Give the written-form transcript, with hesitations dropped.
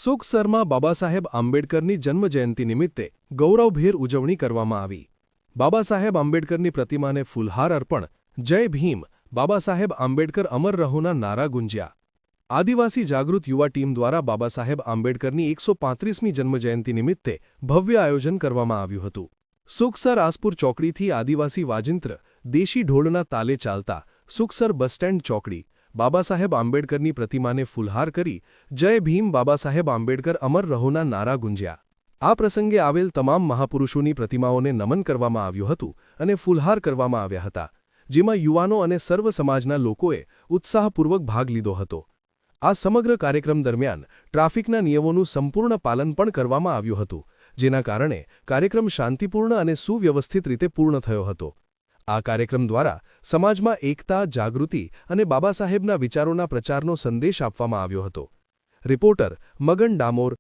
સુખસરમાં બાબાસાહેબ આંબેડકરની જન્મજયંતિ નિમિત્તે ગૌરવભેર ઉજવણી કરવામાં આવી. બાબાસાહેબ આંબેડકરની પ્રતિમાને ફૂલહાર અર્પણ, જય ભીમ, બાબાસાહેબ આંબેડકર અમર રહોના નારા ગુંજ્યા. આદિવાસી જાગૃત યુવા ટીમ દ્વારા બાબાસાહેબ આંબેડકરની 135મી જન્મજયંતિ નિમિત્તે ભવ્ય આયોજન કરવામાં આવ્યું હતું. સુખસર આસપુર ચોકડીથી આદિવાસી વાજિંત્ર દેશી ઢોલના તાલે ચાલતા સુખસર બસ સ્ટેન્ડ ચોકડી બાબાસાહેબ આંબેડકરની પ્રતિમાને ફૂલહાર કરી જય ભીમ, બાબાસાહેબ આંબેડકર અમર રહોના નારા ગુંજ્યા. આ પ્રસંગે આવેલ તમામ મહાપુરુષોની પ્રતિમાઓને નમન કરવામાં આવ્યું હતું અને ફૂલહાર કરવામાં આવ્યા હતા, જેમાં યુવાનો અને સર્વ સમાજના લોકોએ ઉત્સાહપૂર્વક ભાગ લીધો હતો. આ સમગ્ર કાર્યક્રમ દરમિયાન ટ્રાફિકના નિયમોનું સંપૂર્ણ પાલન પણ કરવામાં આવ્યું હતું, જેના કારણે કાર્યક્રમ શાંતિપૂર્ણ અને સુવ્યવસ્થિત રીતે પૂર્ણ થયો હતો. આ કાર્યક્રમ દ્વારા સમાજમાં એકતા, જાગૃતિ અને બાબાસાહેબના વિચારોના પ્રચારનો સંદેશ આપવામાં આવ્યો હતો. રિપોર્ટર મગન ડામોર,